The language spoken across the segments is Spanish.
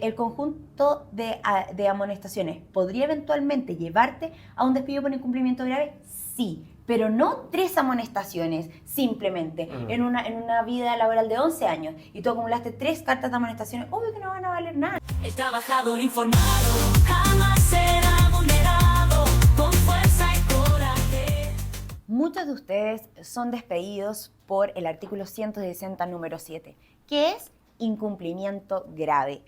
El conjunto de amonestaciones podría eventualmente llevarte a un despido por incumplimiento grave, sí, pero no 3 amonestaciones simplemente en una vida laboral de 11 años y tú acumulaste 3 cartas de amonestaciones, obvio que no van a valer nada. El trabajador informado jamás será vulnerado con fuerza y coraje. Muchos de ustedes son despedidos por el artículo 160, número 7, que es incumplimiento grave.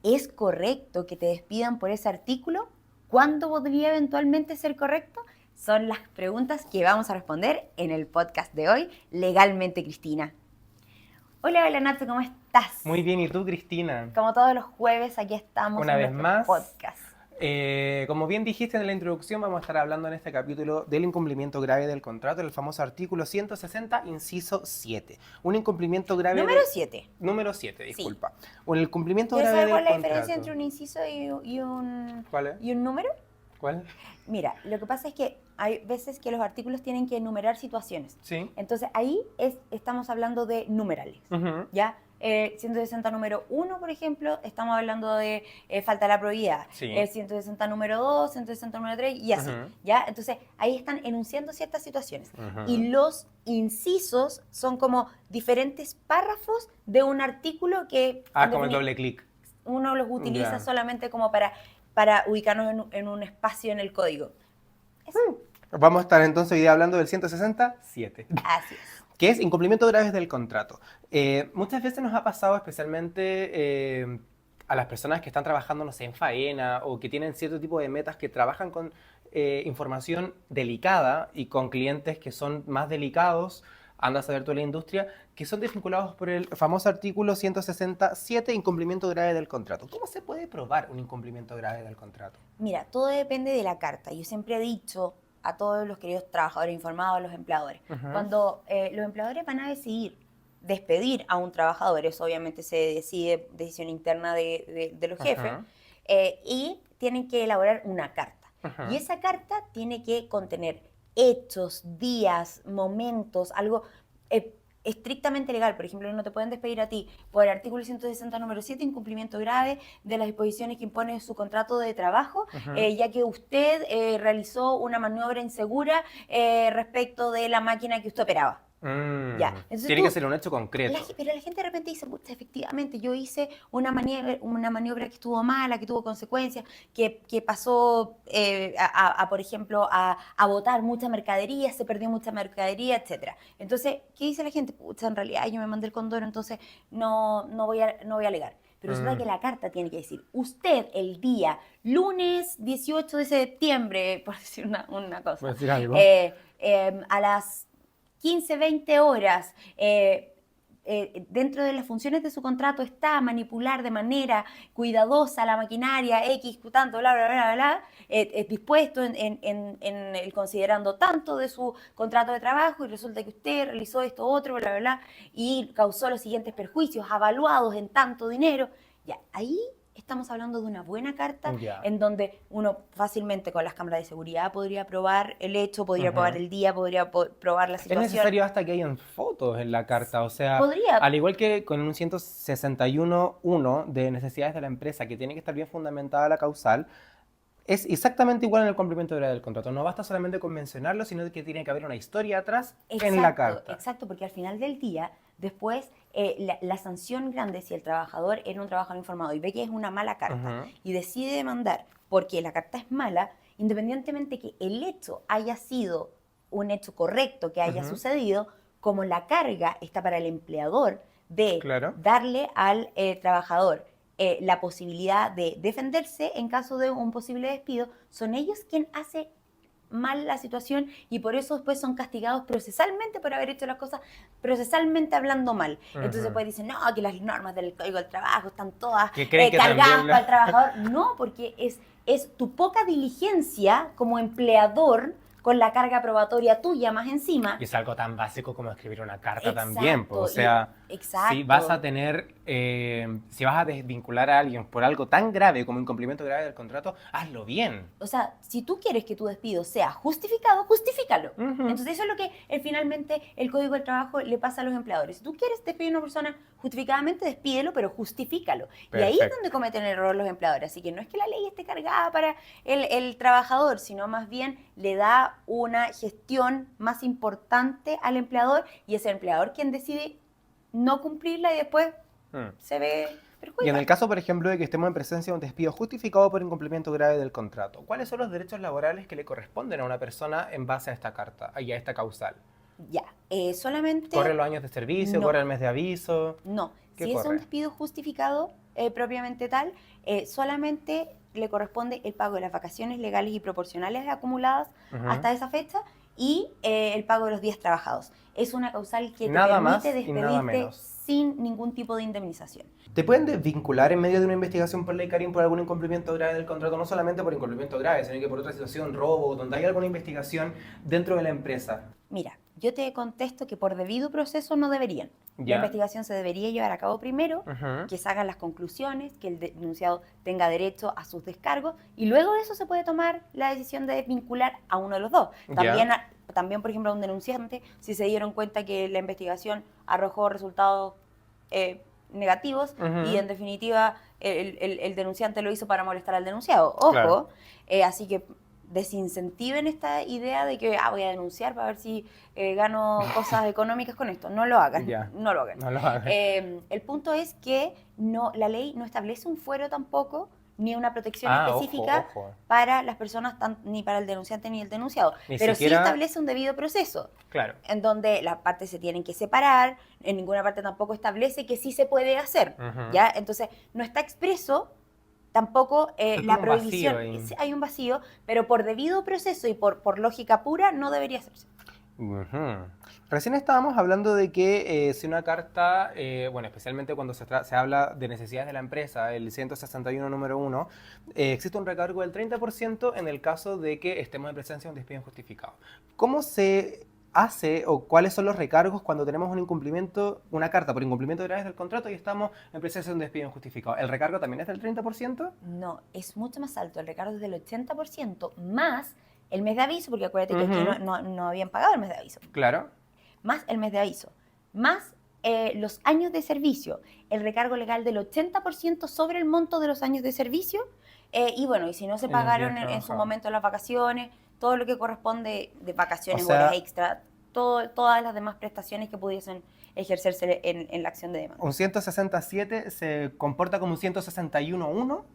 ¿Es correcto que te despidan por ese artículo? ¿Cuándo podría eventualmente ser correcto? Son las preguntas que vamos a responder en el podcast de hoy, Legalmente Cristina. Hola, Nato, ¿cómo estás? Muy bien, ¿y tú, Cristina? Como todos los jueves, aquí estamos Una en vez nuestro más, podcast. Como bien dijiste en la introducción, vamos a estar hablando en este capítulo del incumplimiento grave del contrato, el famoso artículo 160, inciso 7. Un incumplimiento grave... Número 7. Número 7, Sí. disculpa. O el incumplimiento ¿Quieres grave saber del cuál es la contrato. diferencia entre un inciso ¿Cuál es? y un número? ¿Cuál? Mira, lo que pasa es que hay veces que los artículos tienen que enumerar situaciones. Sí. Entonces ahí estamos hablando de numerales, Ujú. ¿ya? 160 número 1, por ejemplo, estamos hablando de falta de la probidad. Sí. 160 número 2, 160 número 3 y así, Ujú. ¿ya? Entonces ahí están enunciando ciertas situaciones. Ujú. Y los incisos son como diferentes párrafos de un artículo que... Como el doble clic. Uno los utiliza Ya. solamente como para ubicarnos en un espacio en el código. Eso. Vamos a estar entonces hoy día hablando del 167. Así es. Que es incumplimiento grave del contrato. Muchas veces nos ha pasado, especialmente a las personas que están trabajando, no sé, en faena o que tienen cierto tipo de metas, que trabajan con información delicada y con clientes que son más delicados, anda a saber toda la industria, que son desvinculados por el famoso artículo 167, incumplimiento grave del contrato. ¿Cómo se puede probar un incumplimiento grave del contrato? Mira, todo depende de la carta. Yo siempre he dicho a todos los queridos trabajadores informados, a los empleadores, Ujú. cuando los empleadores van a decidir despedir a un trabajador, eso obviamente se decide, decisión interna de los jefes, Ajá. y tienen que elaborar una carta. Ajá. Y esa carta tiene que contener hechos, días, momentos, algo estrictamente legal. Por ejemplo, no te pueden despedir a ti por el artículo 160 número 7, incumplimiento grave de las disposiciones que impone su contrato de trabajo, Ajá. ya que usted realizó una maniobra insegura respecto de la máquina que usted operaba. Ya. Entonces Tiene tú- que ser un hecho concreto. Pero la gente de repente dice, "Pucha, efectivamente, yo hice una maniobra que estuvo mala, que tuvo consecuencias, que pasó, por ejemplo, a botar mucha mercadería, se perdió mucha mercadería, etc." Entonces, ¿qué dice la gente? Pucha, en realidad yo me mandé el condoro, entonces no voy a alegar. Pero resulta que la carta tiene que decir, usted el día lunes 18 de septiembre, por decir una cosa, ¿Puedo decir algo? a las 15, 20 horas, dentro de las funciones de su contrato está manipular de manera cuidadosa la maquinaria X, tanto, bla, bla, bla, bla, dispuesto considerando tanto de su contrato de trabajo, y resulta que usted realizó esto, otro, bla, bla, bla, y causó los siguientes perjuicios avaluados en tanto dinero. Ya, ahí estamos hablando de una buena carta Ya. en donde uno fácilmente con las cámaras de seguridad podría probar el hecho, podría Ujú. probar el día, podría probar la Es situación. necesario hasta que hayan fotos en la carta, o sea, Podría. al igual que con un 161.1 de necesidades de la empresa, que tiene que estar bien fundamentada la causal, es exactamente igual en el cumplimiento grave del contrato. No basta solamente con mencionarlo, sino que tiene que haber una historia atrás en la carta. Exacto, porque al final del día, después, la sanción grande, si el trabajador era un trabajador informado y ve que es una mala carta Ujú. y decide demandar porque la carta es mala, independientemente que el hecho haya sido un hecho correcto, que haya Ujú. sucedido, como la carga está para el empleador de Claro. darle al trabajador la posibilidad de defenderse en caso de un posible despido, son ellos quien hace mal la situación y por eso después son castigados procesalmente por haber hecho las cosas procesalmente hablando mal. Entonces Ujú. después dicen, no, que las normas del Código del Trabajo están todas Que creen que cargadas también para el trabajador. No, porque es tu poca diligencia como empleador con la carga probatoria tuya más encima. Y es algo tan básico como escribir una carta Exacto, también, pues, o sea, exacto. si vas a tener, si vas a desvincular a alguien por algo tan grave como incumplimiento grave del contrato, hazlo bien. O sea, si tú quieres que tu despido sea justificado, justifícalo. Ujú. Entonces eso es lo que finalmente el Código del Trabajo le pasa a los empleadores. Si tú quieres despedir a una persona, justificadamente, despídelo, pero justifícalo. Y ahí es Perfecto. donde cometen el error los empleadores. Así que no es que la ley esté cargada para el trabajador, sino más bien le da una gestión más importante al empleador y es el empleador quien decide no cumplirla y después se ve Y en perjudicado. el caso, por ejemplo, de que estemos en presencia de un despido justificado por incumplimiento grave del contrato, ¿cuáles son los derechos laborales que le corresponden a una persona en base a esta carta y a esta causal? Ya, solamente... ¿Corre los años de servicio? No. ¿Corre el mes de aviso? No, ¿Qué si es un corre? despido justificado propiamente tal, solamente le corresponde el pago de las vacaciones legales y proporcionales acumuladas Ujú. hasta esa fecha y el pago de los días trabajados. Es una causal que te Nada más permite y nada despedirte menos. sin ningún tipo de indemnización. ¿Te pueden desvincular en medio de una investigación por ley, Karim, por algún incumplimiento grave del contrato? No solamente por incumplimiento grave, sino que por otra situación, robo, donde hay alguna investigación dentro de la empresa. Mira, yo te contesto que por debido proceso no deberían. La Ya. investigación se debería llevar a cabo primero, Ujú. que se hagan las conclusiones, que el denunciado tenga derecho a sus descargos y luego de eso se puede tomar la decisión de desvincular a uno de los dos. Ya. También, por ejemplo, a un denunciante, si se dieron cuenta que la investigación arrojó resultados negativos Ujú. y en definitiva el denunciante lo hizo para molestar al denunciado. Ojo, Claro. así que desincentiven esta idea de que voy a denunciar para ver si gano cosas económicas con esto. No lo hagan, Ya. no lo hagan. No lo hagan. El punto es que la ley no establece un fuero tampoco, ni una protección específica Ojo. para las personas, ni para el denunciante ni el denunciado. Ni Pero siquiera- sí establece un debido proceso, Claro. en donde las partes se tienen que separar, en ninguna parte tampoco establece que sí se puede hacer. Ujú. ¿Ya? Entonces, no está expreso tampoco Hay la como un vacío prohibición. ahí. Sí, hay un vacío, pero por debido proceso y por lógica pura no debería hacerse. Ujú. Recién estábamos hablando de que si una carta, bueno, especialmente cuando se habla de necesidades de la empresa, el 161 número 1, existe un recargo del 30% en el caso de que estemos en presencia de un despido injustificado. ¿Cómo se hace o cuáles son los recargos cuando tenemos un incumplimiento, una carta por incumplimiento grave del contrato y estamos en presencia de un despido injustificado? ¿El recargo también es del 30%? No, es mucho más alto. El recargo es del 80% más el mes de aviso, porque acuérdate que aquí Ujú. no habían pagado el mes de aviso. Claro. Más el mes de aviso, más los años de servicio, el recargo legal del 80% sobre el monto de los años de servicio, y bueno, y si no se En los días pagaron en su trabajados. momento las vacaciones, todo lo que corresponde de vacaciones, O sea- horas extra, todas las demás prestaciones que pudiesen ejercerse en la acción de demanda. Un 167 se comporta como un 161.1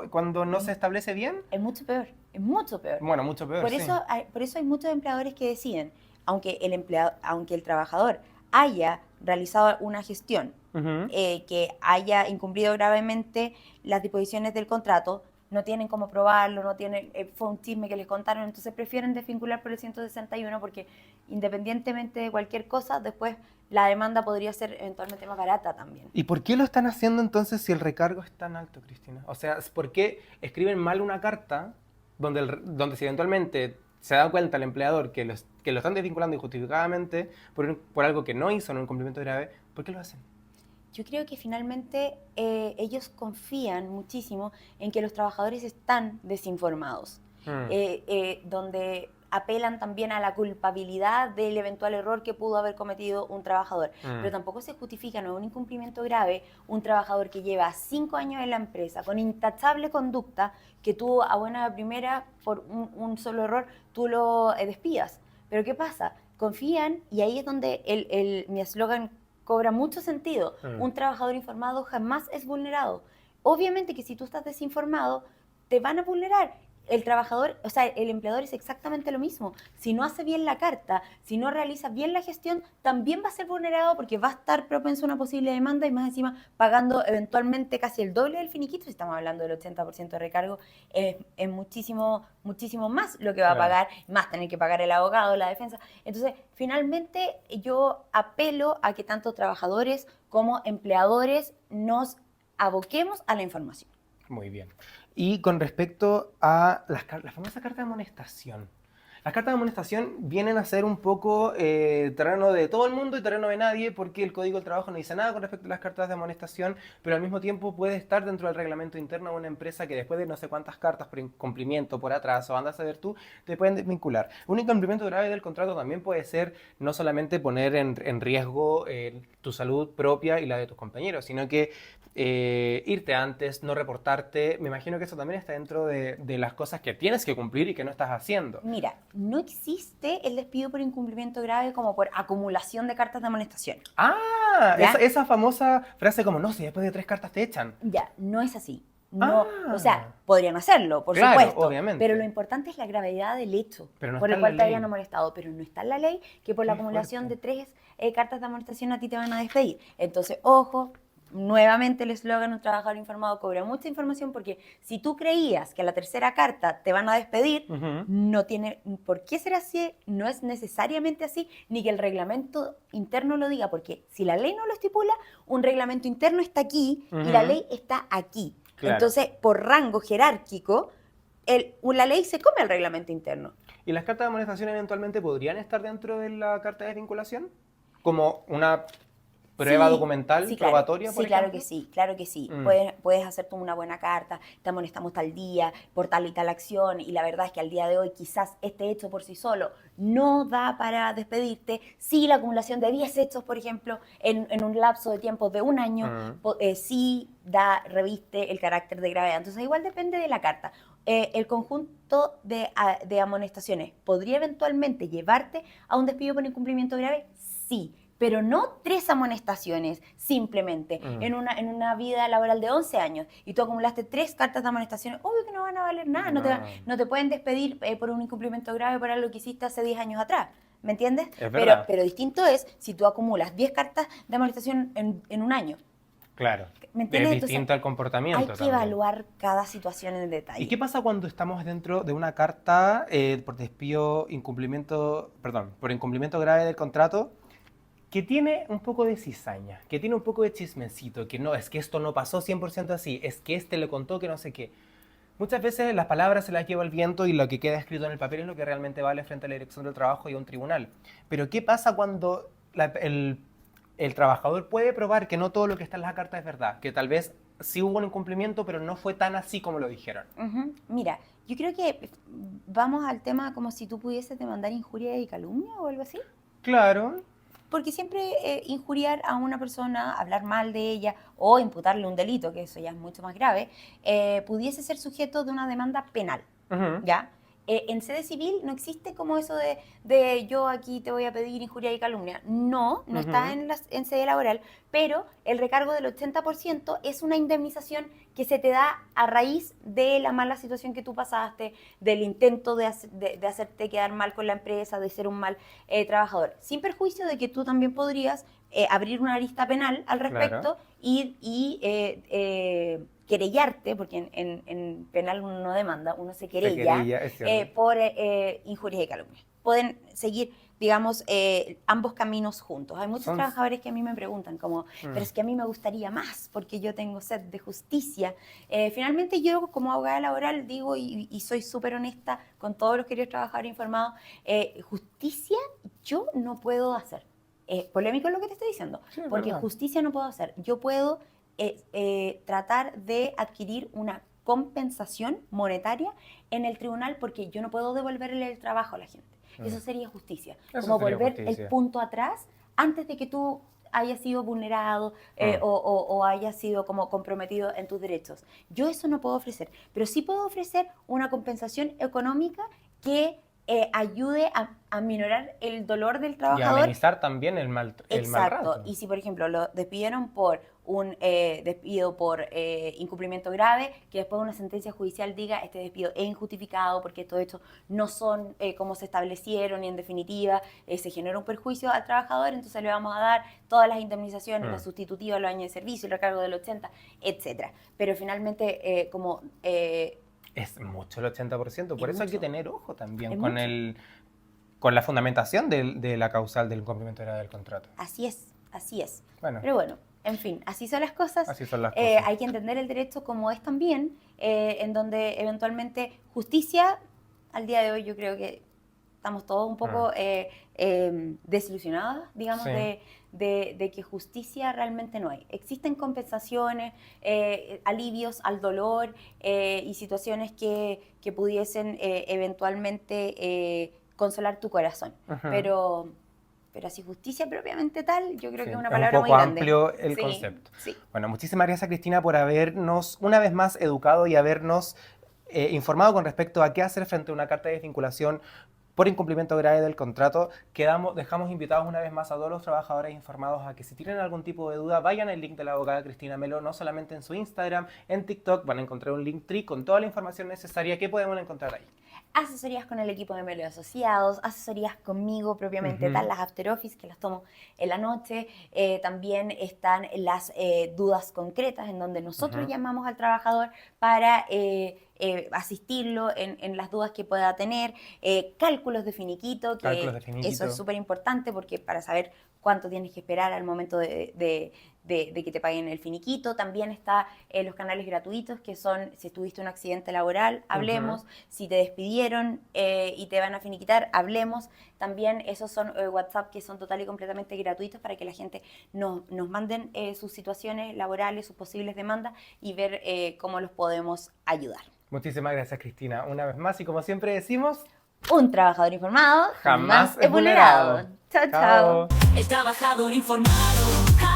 cuando no se establece bien. Es mucho peor, es mucho peor. Bueno, mucho peor, Por sí. eso hay muchos empleadores que deciden, aunque el trabajador haya realizado una gestión Ujú. que haya incumplido gravemente las disposiciones del contrato, no tienen cómo probarlo, no tienen, fue un chisme que les contaron, entonces prefieren desvincular por el 161 porque independientemente de cualquier cosa, después la demanda podría ser eventualmente más barata también. ¿Y por qué lo están haciendo entonces si el recargo es tan alto, Cristina? O sea, ¿por qué escriben mal una carta donde si eventualmente se da cuenta el empleador que lo están desvinculando injustificadamente por algo que no hizo en un incumplimiento grave? ¿Por qué lo hacen? Yo creo que finalmente ellos confían muchísimo en que los trabajadores están desinformados, donde apelan también a la culpabilidad del eventual error que pudo haber cometido un trabajador. Pero tampoco se justifica, no es un incumplimiento grave, un trabajador que lleva 5 años en la empresa con intachable conducta, que tú a buena primera, por un solo error, tú lo despidas. Pero ¿qué pasa? Confían, y ahí es donde mi eslogan cobra mucho sentido. Un trabajador informado jamás es vulnerado. Obviamente que si tú estás desinformado, te van a vulnerar. El trabajador, o sea, el empleador es exactamente lo mismo. Si no hace bien la carta, si no realiza bien la gestión, también va a ser vulnerado porque va a estar propenso a una posible demanda y más encima pagando eventualmente casi el doble del finiquito. Si estamos hablando del 80% de recargo, es muchísimo, muchísimo más lo que va a Claro. pagar, más tener que pagar el abogado, la defensa. Entonces, finalmente yo apelo a que tanto trabajadores como empleadores nos aboquemos a la información. Muy bien. Y con respecto a la famosa carta de amonestación. Las cartas de amonestación vienen a ser un poco terreno de todo el mundo y terreno de nadie, porque el Código del Trabajo no dice nada con respecto a las cartas de amonestación, pero al mismo tiempo puede estar dentro del reglamento interno de una empresa que después de no sé cuántas cartas por incumplimiento, por atraso, andas a saber tú, te pueden desvincular. Un incumplimiento grave del contrato también puede ser no solamente poner en riesgo tu salud propia y la de tus compañeros, sino que irte antes, no reportarte. Me imagino que eso también está dentro de las cosas que tienes que cumplir y que no estás haciendo. Mira, no existe el despido por incumplimiento grave como por acumulación de cartas de amonestación. Ah, ¿Ya? esa famosa frase como, no, si después de 3 cartas te echan. Ya, no es así. No, Ah. o sea, podrían hacerlo, por Claro, supuesto, obviamente. pero lo importante es la gravedad del hecho Pero no por está el en cual la te ley. hayan molestado, pero no está en la ley que por la Qué acumulación fuerte. de 3 cartas de amonestación a ti te van a despedir. Entonces, ojo, nuevamente el eslogan un trabajador informado cobra mucha información porque si tú creías que a la tercera carta te van a despedir, Ujú. no tiene por qué ser así, no es necesariamente así, ni que el reglamento interno lo diga, porque si la ley no lo estipula, un reglamento interno está aquí y la Ujú. ley está aquí. Claro. Entonces, por rango jerárquico, la ley se come al reglamento interno. ¿Y las cartas de amonestación eventualmente podrían estar dentro de la carta de desvinculación? Como una prueba Sí, documental, sí, claro. probatoria, Sí, por claro ejemplo. que sí, claro que sí. Mm. Puedes hacer tú una buena carta, te amonestamos tal día, por tal y tal acción, y la verdad es que al día de hoy quizás este hecho por sí solo no da para despedirte. Sí, la acumulación de 10 hechos, por ejemplo, en un lapso de tiempo de un año, sí reviste el carácter de gravedad. Entonces, igual depende de la carta. El conjunto de amonestaciones podría eventualmente llevarte a un despido por incumplimiento grave, sí, pero no 3 amonestaciones simplemente en una vida laboral de 11 años y tú acumulaste 3 cartas de amonestaciones, obvio que no van a valer nada, No. no te pueden despedir por un incumplimiento grave por algo que hiciste hace 10 años atrás. ¿Me entiendes? Es verdad. Pero distinto es si tú acumulas 10 cartas de amonestación en un año. Claro. ¿Me entiendes? Es Entonces, distinto al comportamiento hay que también. evaluar cada situación en detalle. ¿Y qué pasa cuando estamos dentro de una carta por despido, por incumplimiento grave del contrato, que tiene un poco de cizaña, que tiene un poco de chismecito, que no, es que esto no pasó 100% así, es que este le contó que no sé qué? Muchas veces las palabras se las lleva el viento y lo que queda escrito en el papel es lo que realmente vale frente a la dirección del trabajo y a un tribunal. Pero ¿qué pasa cuando el trabajador puede probar que no todo lo que está en la carta es verdad? Que tal vez sí hubo un incumplimiento, pero no fue tan así como lo dijeron. Mira, yo creo que vamos al tema como si tú pudieses demandar injuria y calumnia o algo así. Claro. Porque siempre injuriar a una persona, hablar mal de ella o imputarle un delito, que eso ya es mucho más grave, pudiese ser sujeto de una demanda penal, Ujú. ¿ya? En sede civil no existe como eso de yo aquí te voy a pedir injuria y calumnia. No está en sede laboral, pero el recargo del 80% es una indemnización que se te da a raíz de la mala situación que tú pasaste, del intento de hacerte quedar mal con la empresa, de ser un mal trabajador. Sin perjuicio de que tú también podrías abrir una lista penal al respecto y querellarte, porque en penal uno no demanda, uno se querella, es cierto. por injurias y calumnias. Pueden seguir, digamos, ambos caminos juntos. Hay muchos Son- trabajadores que a mí me preguntan como, pero es que a mí me gustaría más porque yo tengo sed de justicia. Finalmente yo como abogada laboral digo y soy súper honesta con todos los queridos trabajadores informados, justicia yo no puedo hacer. Polémico lo que te estoy diciendo, Sí, es porque verdad. justicia no puedo hacer. Yo puedo tratar de adquirir una compensación monetaria en el tribunal porque yo no puedo devolverle el trabajo a la gente. Eso sería justicia. Eso Como sería volver justicia. el punto atrás antes de que tú hayas sido vulnerado o hayas sido como comprometido en tus derechos. Yo eso no puedo ofrecer, pero sí puedo ofrecer una compensación económica que ayude a minorar el dolor del Y trabajador. amenizar también el mal Exacto. rato. Y si, por ejemplo, lo despidieron por un despido por incumplimiento grave, que después de una sentencia judicial diga este despido es injustificado porque estos hechos no son como se establecieron y en definitiva se genera un perjuicio al trabajador, entonces le vamos a dar todas las indemnizaciones, la sustitutiva, los años de servicio, el recargo del 80, etcétera. Pero finalmente Es mucho el 80%, por Es eso hay que mucho. tener ojo también Es con mucho. con la fundamentación de la causal del incumplimiento grave del contrato. así es, así es. Bueno, Pero bueno, en fin, así son las cosas. así son las cosas. Hay que entender el derecho como es también, en donde eventualmente justicia, al día de hoy yo creo que estamos todos un poco desilusionados, digamos, Sí. de que justicia realmente no hay. Existen compensaciones, alivios al dolor y situaciones que pudiesen eventualmente consolar tu corazón. Ujú. Pero pero así justicia propiamente tal, yo creo Sí, que es una es palabra un muy poco grande. amplio el Sí, concepto. sí. Bueno, muchísimas gracias, Cristina, por habernos una vez más educado y habernos informado con respecto a qué hacer frente a una carta de desvinculación por incumplimiento grave del contrato. Dejamos invitados una vez más a todos los trabajadores informados a que si tienen algún tipo de duda, vayan al link de la abogada Cristina Melo, no solamente en su Instagram, en TikTok, van a encontrar un Linktree con toda la información necesaria. ¿Qué podemos encontrar ahí? Asesorías con el equipo de Melo y Asociados, asesorías conmigo propiamente tal, las after office que las tomo en la noche. También están las dudas concretas en donde nosotros llamamos al trabajador para asistirlo en las dudas que pueda tener. Cálculos de finiquito, que Cálculos de finiquito. eso es súper importante porque para saber cuánto tienes que esperar al momento de que te paguen el finiquito. También está los canales gratuitos, que son si tuviste un accidente laboral, hablemos. Si te despidieron y te van a finiquitar, hablemos. También esos son WhatsApp que son total y completamente gratuitos para que la gente nos manden sus situaciones laborales, sus posibles demandas y ver cómo los podemos ayudar. Muchísimas gracias, Cristina. Una vez más, y como siempre decimos, Un trabajador informado jamás es vulnerado. Chao, chao. El trabajador informado